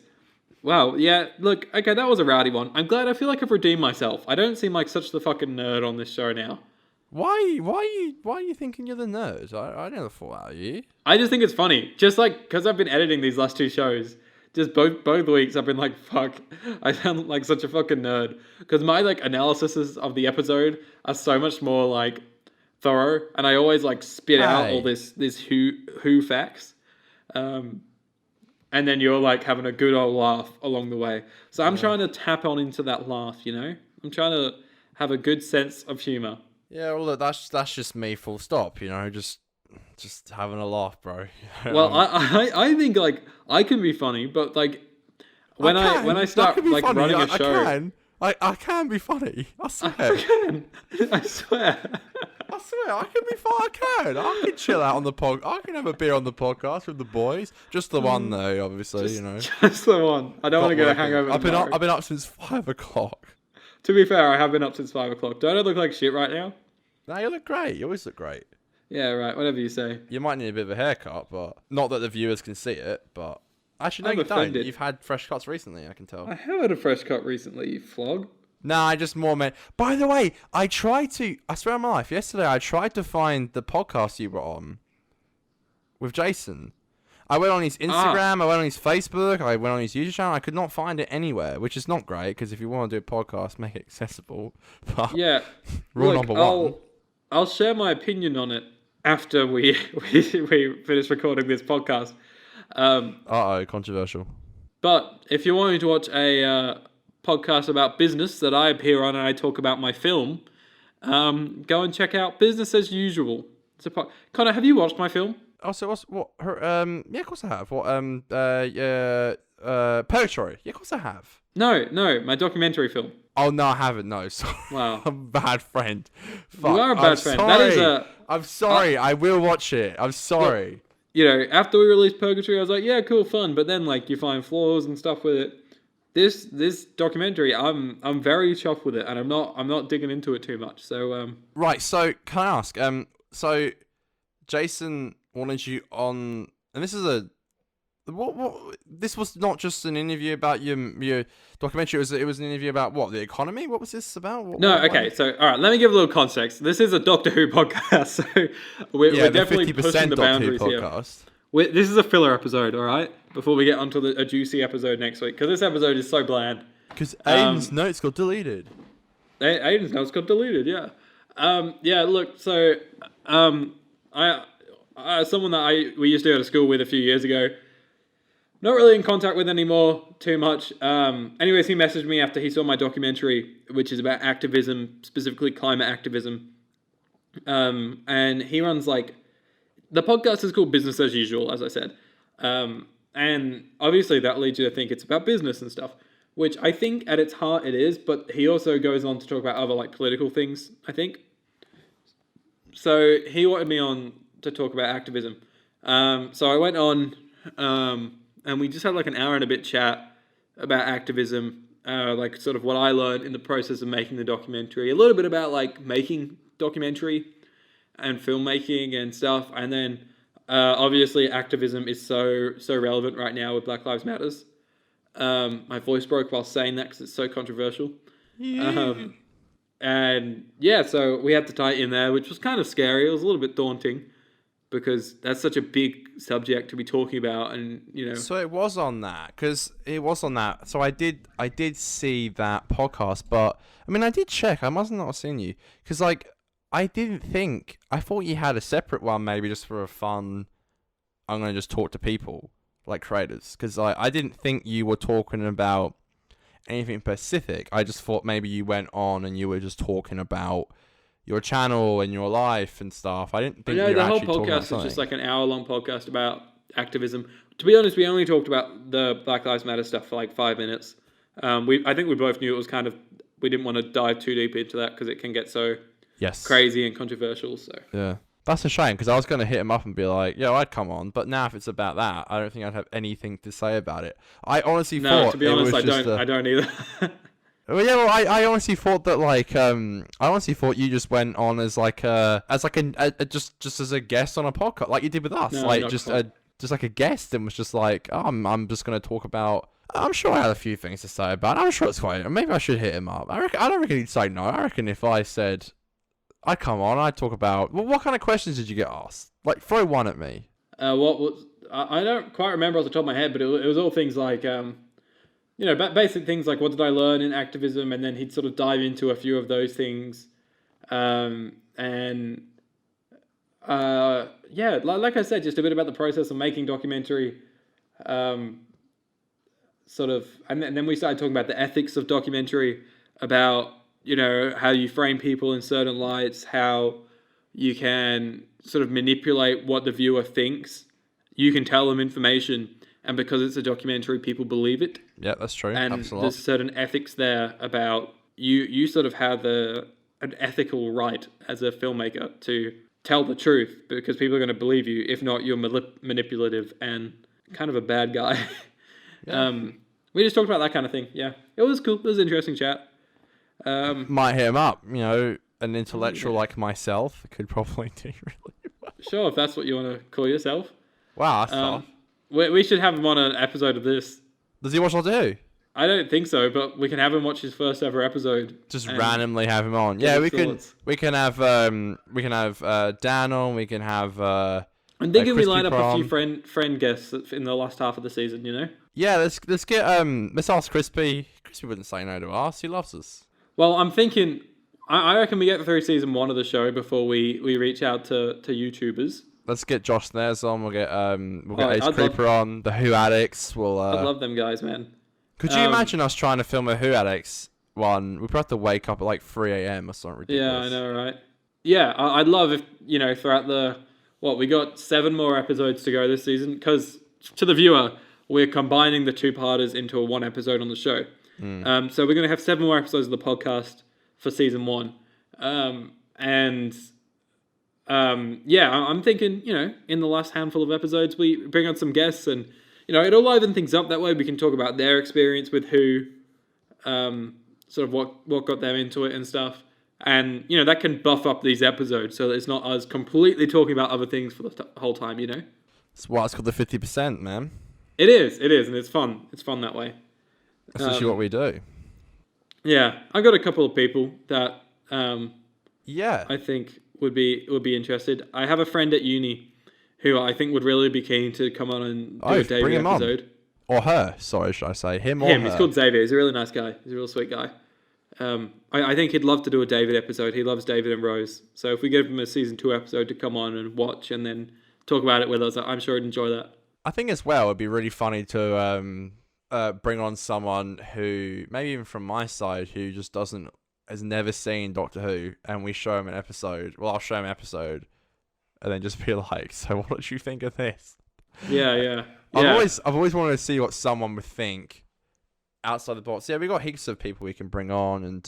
Wow, yeah, look, okay, that was a rowdy one. I'm glad, I feel like I've redeemed myself. I don't seem like such the fucking nerd on this show now. Why are you thinking you're the nerd? I never thought that of you. I just think it's funny. Just like, because I've been editing these last 2 shows, just both weeks I've been like, fuck, I sound like such a fucking nerd. Because my like analyses of the episode are so much more like thorough, and I always like spit out all this Who facts. And then you're like having a good old laugh along the way. So I'm trying to tap on into that laugh, you know? I'm trying to have a good sense of humour. Yeah, well, look, that's just me, full stop. You know, just having a laugh, bro. Well, I think like I can be funny, but like when I start like funny. running a show, I can be funny. I swear. I swear. I can be fun. I can chill out on the pod. I can have a beer on the podcast with the boys. Just the one though, obviously. Just the one. I don't want to get a hangover. I've been up since 5 o'clock. To be fair, I have been up since 5 o'clock. Don't I look like shit right now? No, you look great. You always look great. Yeah, right. Whatever you say. You might need a bit of a haircut, but not that the viewers can see it. But actually, no, you don't. You've had fresh cuts recently. I can tell. I have had a fresh cut recently. You flog. Nah, I just more meant. By the way, I swear on my life, yesterday I tried to find the podcast you were on with Jason. I went on his Instagram, I went on his Facebook, I went on his YouTube channel. I could not find it anywhere, which is not great because if you want to do a podcast, make it accessible. But yeah, rule number 1. I'll share my opinion on it after we finish recording this podcast. Controversial. But if you're wanting to watch a podcast about business that I appear on and I talk about my film, go and check out Business as Usual. Conor, have you watched my film? Oh, so yeah, of course I have. Purgatory. Yeah, of course I have. No, my documentary film. Oh, no, I haven't, no. Sorry. Wow. I'm a bad friend. Fuck. You are a bad friend. Sorry. That is I'm sorry. I will watch it. I'm sorry. Look, you know, after we released Purgatory, I was like, yeah, cool, fun. But then, like, you find flaws and stuff with it. This documentary, I'm very chuffed with it, and I'm not digging into it too much. So right. So can I ask? So Jason wanted you on, and this is what? This was not just an interview about your documentary. It was an interview about what, the economy. What was this about? Okay. So all right, let me give a little context. This is a Doctor Who podcast, so we're definitely pushing the boundaries here. This is a filler episode, all right. Before we get onto a juicy episode next week, because this episode is so bland. Because Aidan's notes got deleted. Aidan's notes got deleted. Yeah. Yeah. Look. So someone that we used to go to school with a few years ago. Not really in contact with anymore too much. Anyways, he messaged me after he saw my documentary, which is about activism, specifically climate activism. And he runs the podcast is called Business as Usual, as I said. And obviously that leads you to think it's about business and stuff, which I think at its heart it is, but he also goes on to talk about other political things, I think. So he wanted me on to talk about activism. So I went on, and we just had an hour and a bit chat about activism, sort of what I learned in the process of making the documentary, a little bit about making documentary and filmmaking and stuff. And then obviously activism is so relevant right now with Black Lives Matters. My voice broke while saying that because it's so controversial. Yeah. And yeah, so we had to tie it in there, which was kind of scary. It was a little bit daunting because that's such a big subject to be talking about, and So it was on that, So I did see that podcast, but I mean, I did check. I must not have seen you because I thought you had a separate one, maybe just for a fun. I'm gonna just talk to people creators, because I didn't think you were talking about anything specific. I just thought maybe you went on and you were just talking about your channel and your life and stuff. I didn't think the whole podcast is just an hour-long podcast about activism. To be honest, we only talked about the Black Lives Matter stuff for 5 minutes. I think we both knew it was we didn't want to dive too deep into that because it can get so crazy and controversial. So yeah, that's a shame, because I was going to hit him up and be like, "Yo, I'd come on," but now if it's about that, I don't think I'd have anything to say about it. I honestly thought, to be honest, I don't either. Well, yeah, I honestly thought that I honestly thought you just went on as just as a guest on a podcast, like you did with us, just like a guest, and was just I'm just gonna talk about. I'm sure I had a few things to say about it. I'm sure it's quite. Maybe I should hit him up. I don't reckon he'd say no. I reckon if I said I'd come on, I'd talk about. Well, what kind of questions did you get asked? Throw one at me. What was? I don't quite remember off the top of my head, but it was all things basic things like what did I learn in activism, and then he'd sort of dive into a few of those things, like I said, just a bit about the process of making documentary, and then we started talking about the ethics of documentary, about how you frame people in certain lights, how you can sort of manipulate what the viewer thinks. You can tell them information, and because it's a documentary, people believe it. Yeah, that's true. And absolutely. There's certain ethics there about you sort of have an ethical right as a filmmaker to tell the truth, because people are going to believe you. If not, you're manipulative and kind of a bad guy. Yeah. We just talked about that kind of thing. Yeah, it was cool. It was an interesting chat. Might hit him up. An intellectual like myself could probably do really well. Sure, if that's what you want to call yourself. Wow, that's tough. We should have him on an episode of this. Does he watch Doctor Who? I don't think so, but we can have him watch his first ever episode. Just randomly have him on. Yeah, we can have Dan on. We can have. I'm thinking we line up a few friend guests in the last half of the season. Yeah, let's get let's ask Crispy. Crispy wouldn't say no to us. He loves us. Well, I'm thinking. I reckon we get through season 1 of the show before we reach out to YouTubers. Let's get Josh Nares on. We'll get Ace Creeper on. The Who Addicts. I'd love them guys, man. Could you imagine us trying to film a Who Addicts one? We'd probably have to wake up at 3 a.m. or something ridiculous. Yeah, I know, right? Yeah, I'd love if throughout we got 7 more episodes to go this season, because to the viewer, we're combining the 2-parters into a 1 episode on the show. So we're going to have 7 more episodes of the podcast for season 1. I'm thinking, in the last handful of episodes, we bring on some guests, and, it'll liven things up. That way we can talk about their experience with Who, sort of what got them into it and stuff. And, that can buff up these episodes so that it's not us completely talking about other things for the whole time, That's why it's called the 50%, man. It is, and it's fun. It's fun that way. That's actually what we do. Yeah, I've got a couple of people that Yeah. I think would be interested. I have a friend at uni who I think would really be keen to come on and do a David bring him episode. On. Or her, sorry, should I say. Him or her? He's called Xavier. He's a really nice guy. He's a real sweet guy. I think he'd love to do a David episode. He loves David and Rose. So if we give him a season 2 episode to come on and watch and then talk about it with us, I'm sure he'd enjoy that. I think as well, it'd be really funny to bring on someone who, maybe even from my side, who just has never seen Doctor Who, and we show him an episode. Well, I'll show him an episode, and then just be like, so what did you think of this? Yeah. I've always wanted to see what someone would think outside the box. Yeah, we got heaps of people we can bring on and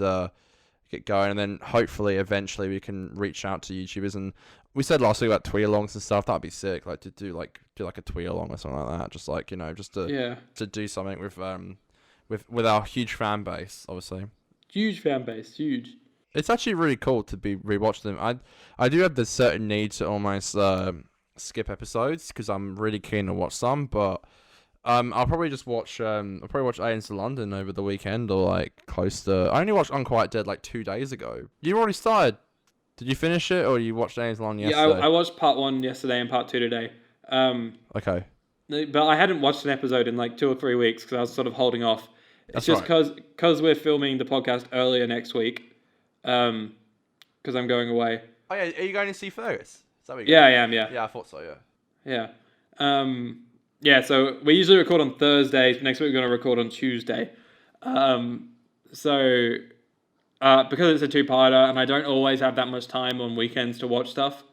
get going, and then hopefully eventually we can reach out to YouTubers. And we said last week about tweet-alongs and stuff. That'd be sick, like to do like a tweet-along or something like that. Just like to do something with our huge fan base, obviously. Huge fan base, huge. It's actually really cool to be rewatching them. I do have the certain need to almost skip episodes because I'm really keen to watch some, but I'll probably just watch Aidan to London over the weekend, or like close to. I only watched Unquiet Dead like 2 days ago. You already started. Did you finish it, or you watched Aidan to London yesterday? Yeah, I watched part 1 yesterday and part 2 today. Okay. But I hadn't watched an episode in like 2 or 3 weeks because I was sort of holding off. It's just because we're filming the podcast earlier next week. Because I'm going away. Oh yeah, are you going to see Fergus? Yeah, I am. Yeah. Yeah, I thought so. Yeah. Yeah. So we usually record on Thursdays. Next week we're going to record on Tuesday. So because it's a 2-parter, and I don't always have that much time on weekends to watch stuff.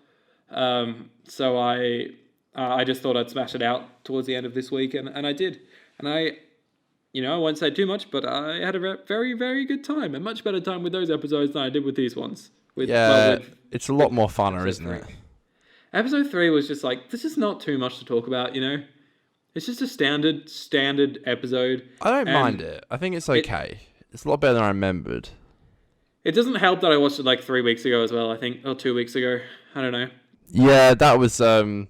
So I just thought I'd smash it out towards the end of this week, and I did. And I won't say too much, but I had a very, very good time. A much better time with those episodes than I did with these ones. It's a lot more funner, isn't it? Episode 3 was just like, there's just not too much to talk about, It's just a standard episode. I don't mind it. I think it's okay. It's a lot better than I remembered. It doesn't help that I watched it like 3 weeks ago as well, I think, or 2 weeks ago. I don't know. Yeah, that was Aidan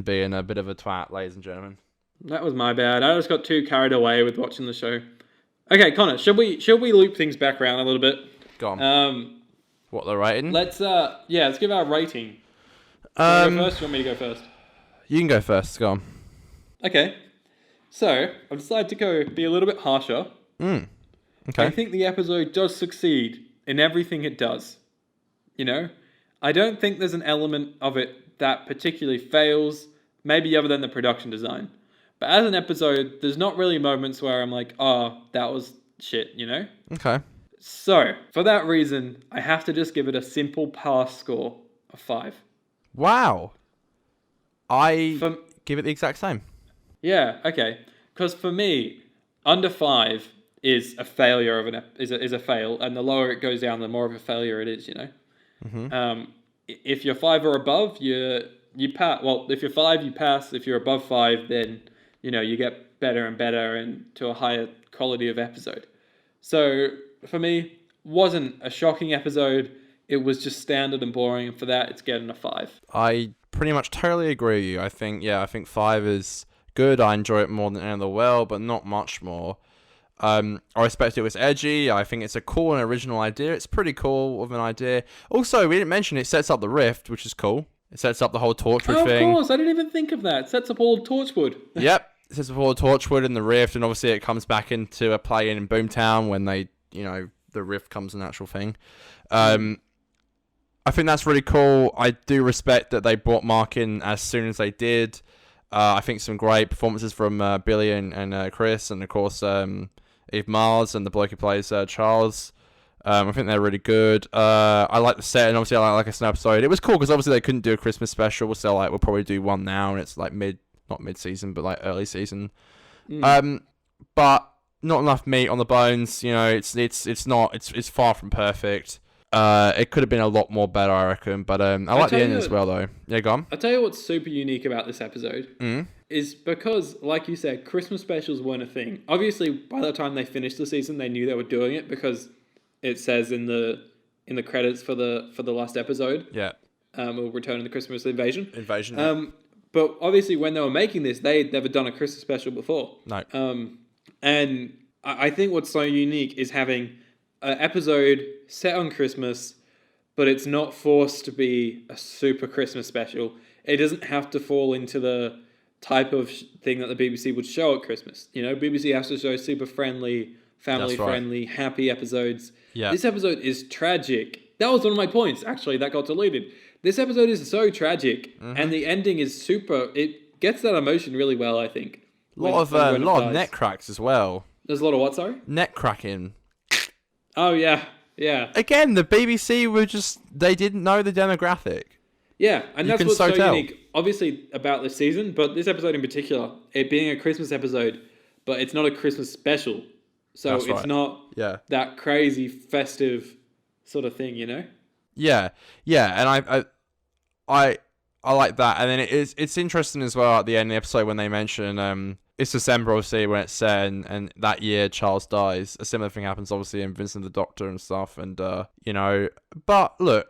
being a bit of a twat, ladies and gentlemen. That was my bad. I just got too carried away with watching the show. Okay, Connor, should we loop things back around a little bit? Go on. What, the rating? Let's give our rating. You want to go first? Or you want me to go first? You can go first. Go on. Okay. So I've decided to be a little bit harsher. Okay. I think the episode does succeed in everything it does. I don't think there's an element of it that particularly fails, maybe other than the production design. But as an episode, there's not really moments where I'm like, oh, that was shit, Okay. So, for that reason, I have to just give it a simple pass score of 5. Wow. Give it the exact same. Yeah, okay. Because for me, under 5 is a failure of is a fail, and the lower it goes down, the more of a failure it is, Mm-hmm. If you're 5 or above, you pass. Well, if you're 5, you pass. If you're above 5, then you get better and better and to a higher quality of episode. So for me, wasn't a shocking episode. It was just standard and boring, and for that, it's getting a 5. I pretty much totally agree with you. I think 5 is good. I enjoy it more than End of the World, but not much more. I respect it was edgy. I think it's a cool and original idea. It's pretty cool of an idea. Also, we didn't mention it sets up the rift, which is cool. It sets up the whole Torchwood thing. Of course, I didn't even think of that. It sets up all Torchwood. Yep, it sets up all Torchwood and the rift, and obviously it comes back into a play in Boomtown when the rift comes an actual thing. I think that's really cool. I do respect that they brought Mark in as soon as they did. I think some great performances from Billy and Chris, and of course Eve Mars and the bloke who plays Charles. I think they're really good. I like the set, and obviously I like a snap episode. It was cool because obviously they couldn't do a Christmas special, so we'll probably do one now, and it's like not mid-season, but like early season. But not enough meat on the bones. It's far from perfect. It could have been a lot more better, I reckon. But I like the ending as well, though. Yeah, go on. I'll tell you what's super unique about this episode is because, like you said, Christmas specials weren't a thing. Obviously, by the time they finished the season, they knew they were doing it because it says in the credits for the last episode. Yeah. We'll return to the Christmas invasion. But obviously, when they were making this, they'd never done a Christmas special before. No. And I think what's so unique is having an episode set on Christmas, but it's not forced to be a super Christmas special. It doesn't have to fall into the type of thing that the BBC would show at Christmas. You know, BBC has to show super friendly, family-friendly, happy episodes. Yeah. This episode is tragic. That was one of my points, actually, that got deleted. This episode is so tragic, and the ending is super... It gets that emotion really well, I think. A lot of neck cracks as well. There's a lot of what, sorry? Neck cracking. Oh, yeah. Yeah. Again, the BBC were just... They didn't know the demographic. Yeah, and that's what's so tell. unique, obviously, about this season, but this episode in particular, it being a Christmas episode, but it's not a Christmas special. So it's not that crazy festive sort of thing, you know? Yeah, and I like that, and then it's interesting as well at the end of the episode when they mention it's December, obviously, when it's set, and that year Charles dies. A similar thing happens, obviously, in Vincent the Doctor and stuff, and you know. But look,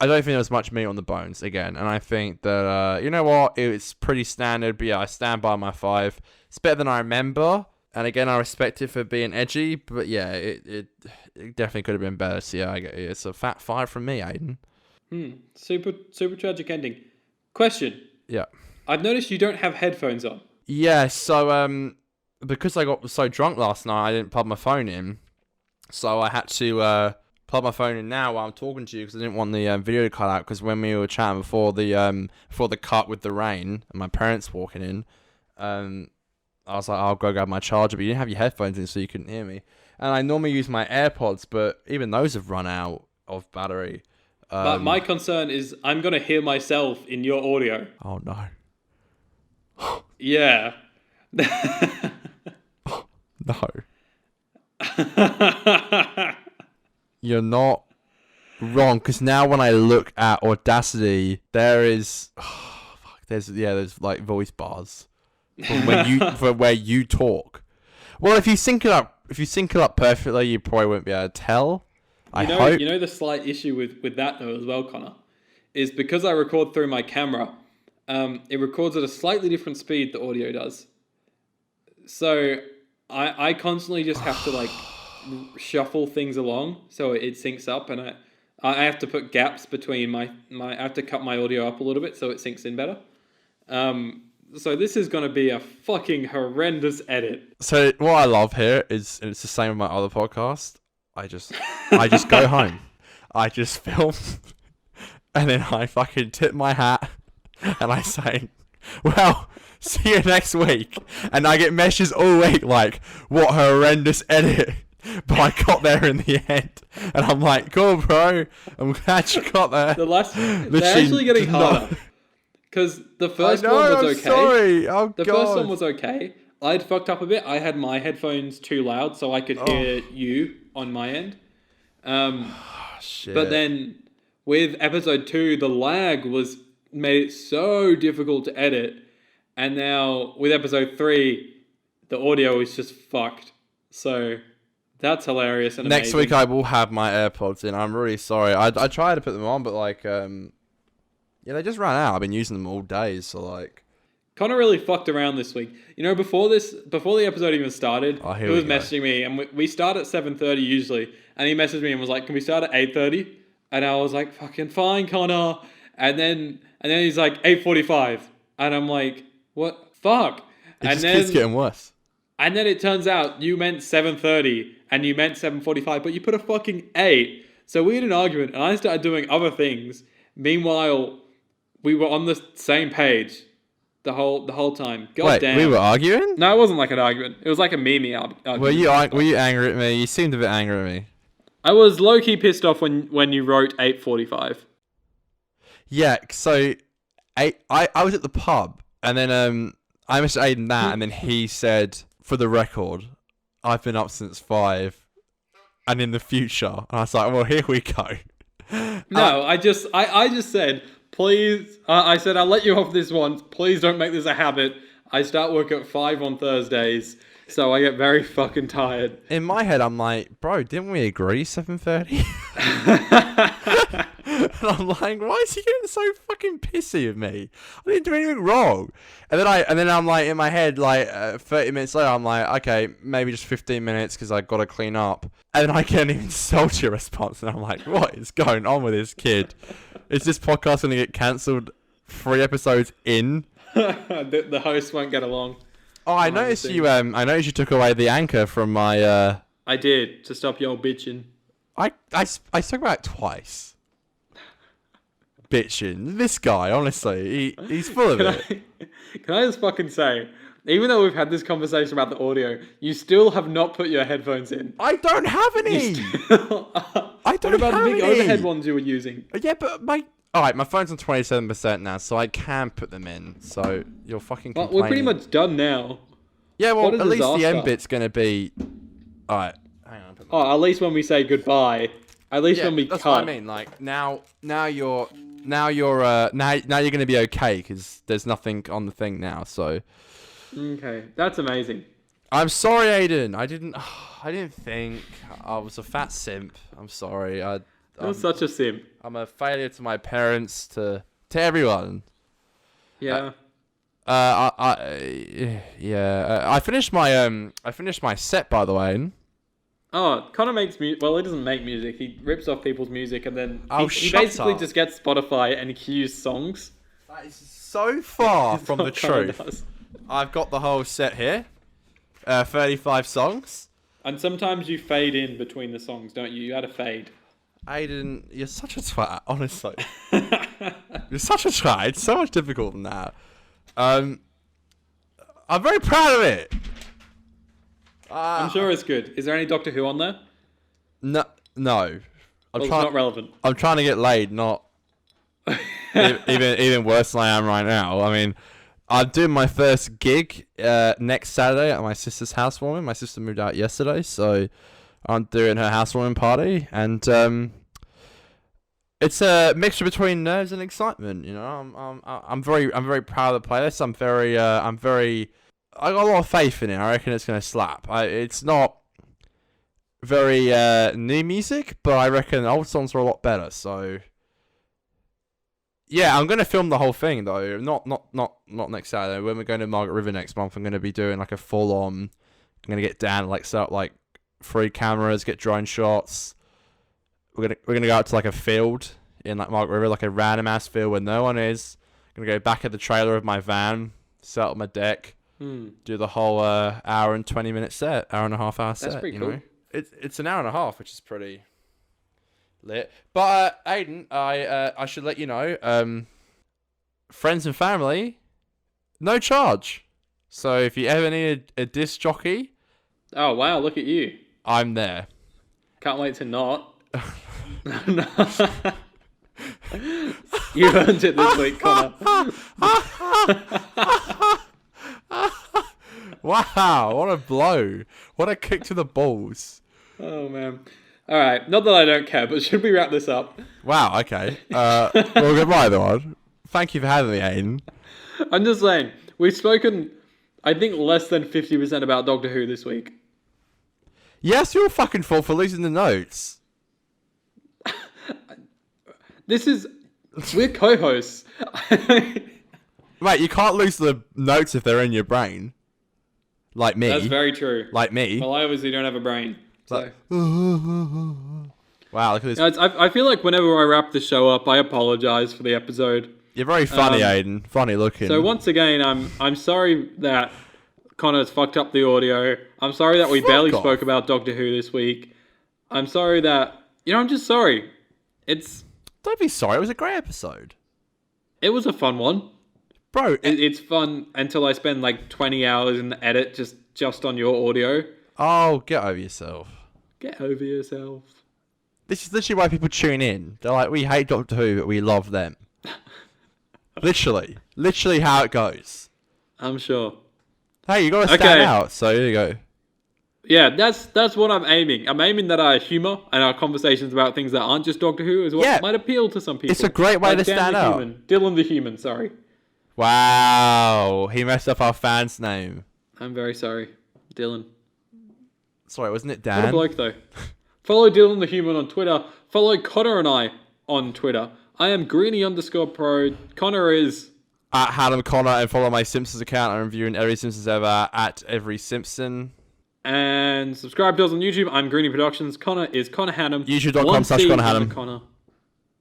I don't think there was much meat on the bones again, and I think that you know what, it's pretty standard. But yeah, I stand by my 5. It's better than I remember. And again, I respect it for being edgy, but yeah, it definitely could have been better. So yeah, it's a fat 5 from me, Aidan. Super tragic ending. Question. Yeah. I've noticed you don't have headphones on. Yeah, so because I got so drunk last night, I didn't plug my phone in. So I had to plug my phone in now while I'm talking to you because I didn't want the video to cut out. Because when we were chatting before the cut with the rain and my parents walking in, I was like, I'll go grab my charger, but you didn't have your headphones in, so you couldn't hear me. And I normally use my AirPods, but even those have run out of battery. But my concern is I'm going to hear myself in your audio. Oh, no. Yeah. No. You're not wrong, because now when I look at Audacity, there's like voice bars. From where you talk. Well, if you sync it up perfectly, you probably won't be able to tell. I hope. You know the slight issue with that though as well, Connor, is because I record through my camera, it records at a slightly different speed the audio does. So I constantly just have to like shuffle things along so it syncs up, and I have to put gaps between my I have to cut my audio up a little bit so it syncs in better. So this is going to be a fucking horrendous edit. So what I love here is, and it's the same with my other podcast, I just go home. I just film, and then I fucking tip my hat, and I say, well, see you next week. And I get messages all week like, what a horrendous edit. But I got there in the end. And I'm like, cool, bro. I'm glad you got there. They're actually getting harder. Because the first one was okay. Sorry. Oh, the first one was okay. I'd fucked up a bit. I had my headphones too loud so I could hear you on my end. Shit. But then with episode 2, the lag made it so difficult to edit. And now with episode 3, the audio is just fucked. So that's hilarious and next amazing. week I will have my AirPods in. I'm really sorry. I tried to put them on, but like, yeah, they just ran out. I've been using them all day, so like. Conor really fucked around this week. You know, before the episode even started, he was messaging me, and we start at 7:30 usually, and he messaged me and was like, "Can we start at 8:30?" And I was like, "Fucking fine, Conor." And then he's like 8:45, and I'm like, "What? Fuck!" It keeps getting worse. And then it turns out you meant 7:30 and you meant 7:45, but you put a fucking 8. So we had an argument, and I started doing other things. Meanwhile, we were on the same page the whole time. God damn. We were arguing? No, it wasn't like an argument. It was like a meme argument. Were you angry at me? You seemed a bit angry at me. I was low-key pissed off when you wrote 8:45. Yeah, so I was at the pub, and then I messaged Aidan that, and then he said, for the record, I've been up since 5, and in the future. And I was like, well, here we go. No, I just said, please, I said, I'll let you off this once. Please don't make this a habit. I start work at 5 on Thursdays, so I get very fucking tired. In my head, I'm like, bro, didn't we agree 7:30? And I'm like, why is he getting so fucking pissy with me? I didn't do anything wrong. And then I'm like, in my head, like 30 minutes later, I'm like, okay, maybe just 15 minutes because I got to clean up. And then I get an even saltier response, and I'm like, what is going on with this kid? Is this podcast going to get cancelled 3 episodes in? The host won't get along. Oh, I noticed you. I noticed you took away the anchor from my. I did, to stop your bitching. I spoke about it twice. Bitching. This guy, honestly, he's full of it. Can I just fucking say, even though we've had this conversation about the audio, you still have not put your headphones in. I don't have any. I don't What about have the big any. overhead ones you were using? Yeah, but my phone's on 27% now, so I can put them in. So you're fucking complaining. Well, we're pretty much done now. Yeah, well, at least disaster. the end bit's gonna be. All right, hang on. Oh, at least when we say goodbye. At least when we that's cut. what I mean. Like now you're gonna be okay because there's nothing on the thing now. So. Okay, that's amazing. I'm sorry, Aidan. I didn't think I was a fat simp. I'm sorry. You're such a simp. I'm a failure to my parents, to everyone. Yeah. I finished my set, by the way. Oh, Conor makes music. Well, he doesn't make music. He rips off people's music and then he shut basically up. just gets Spotify and cues songs. That is so far from the That's what Conor truth. does. I've got the whole set here. 35 songs. And sometimes you fade in between the songs, don't you? You add a fade. Aidan, you're such a twat, honestly. You're such a twat. It's so much difficult than that. I'm very proud of it. I'm sure it's good. Is there any Doctor Who on there? No. It's not relevant. I'm trying to get laid, not even worse than I am right now. I mean, I'm doing my first gig next Saturday at my sister's housewarming. My sister moved out yesterday, so I'm doing her housewarming party, and it's a mixture between nerves and excitement. You know, I'm very proud of the playlist. I got a lot of faith in it. I reckon it's gonna slap. It's not very new music, but I reckon the old songs are a lot better. So yeah, I'm gonna film the whole thing though. Not next Saturday. When we're going to Margaret River next month, I'm gonna be doing like a full on. I'm gonna get down, like set up like 3 cameras, get drone shots. We're gonna go out to like a field in like Margaret River, like a random ass field where no one is. I'm gonna go back at the trailer of my van, set up my deck, do the whole hour and 20-minute set, hour and a half hour set. That's pretty you cool. know? It's an hour and a half, which is pretty lit. But Aidan, I should let you know, friends and family, no charge. So if you ever need a disc jockey, Oh, wow, look at you. I'm there. Can't wait to not. No. You earned it this week, Conor. Wow, what a blow. What a kick to the balls. Oh, man. All right, not that I don't care, but should we wrap this up? Wow, okay. Well, goodbye, everyone. Thank you for having me, Aidan. I'm just saying, we've spoken, I think, less than 50% about Doctor Who this week. Yes, you're fucking fault for losing the notes. We're co-hosts. Mate, you can't lose the notes if they're in your brain. Like me. That's very true. Like me. Well, I obviously don't have a brain. So. Wow, look at this. I feel like whenever I wrap the show up, I apologize for the episode. You're very funny, Aidan. Funny looking. So once again, I'm sorry that Connor's fucked up the audio. I'm sorry that we barely spoke about Doctor Who this week. I'm sorry that... I'm just sorry. Don't be sorry. It was a great episode. It was a fun one. Bro, It's fun until I spend like 20 hours in the edit just on your audio. Oh, get over yourself. Get over yourself. This is literally why people tune in. They're like, we hate Doctor Who, but we love them. Literally how it goes. I'm sure. Hey, you gotta stand out, so here you go. Yeah, that's what I'm aiming. I'm aiming that our humour and our conversations about things that aren't just Doctor Who is what might appeal to some people. It's a great way to stand out. Dylan the Human, sorry. Wow, he messed up our fan's name. I'm very sorry. Dylan. Sorry, wasn't it Dan? What a bloke, though. Follow Dylan the Human on Twitter. Follow Conor and I on Twitter. I am Greeny_Pro. Conor is at Hannum Conor, and follow my Simpsons account. I'm reviewing every Simpsons ever at Every Simpson. And subscribe to us on YouTube. I'm Greeny Productions. Conor is Conor Hannum. YouTube.com/Conor Hannum.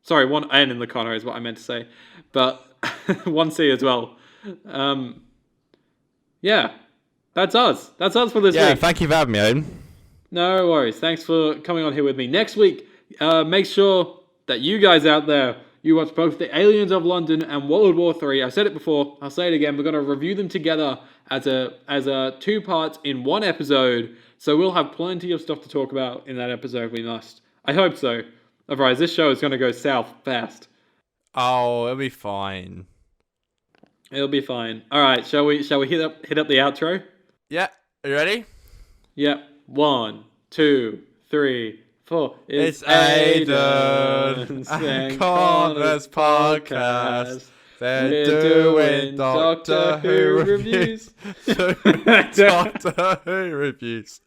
Sorry, one N in the Conor is what I meant to say. But one C as well. Yeah. That's us. That's us for this week. Yeah, thank you for having me, Aidan. No worries. Thanks for coming on here with me. Next week, make sure that you guys out there, you watch both The Aliens of London and World War III. I've said it before. I'll say it again. We're going to review them together as a 2 parts in one episode. So we'll have plenty of stuff to talk about in that episode. We must. I hope so. Otherwise, this show is going to go south fast. Oh, it'll be fine. It'll be fine. All right. Shall we hit up the outro? Yeah. Are you ready? Yep. 1, 2, 3, 4. It's Aidan and Conor's podcast. They're doing Doctor Who reviews. Doctor Who reviews.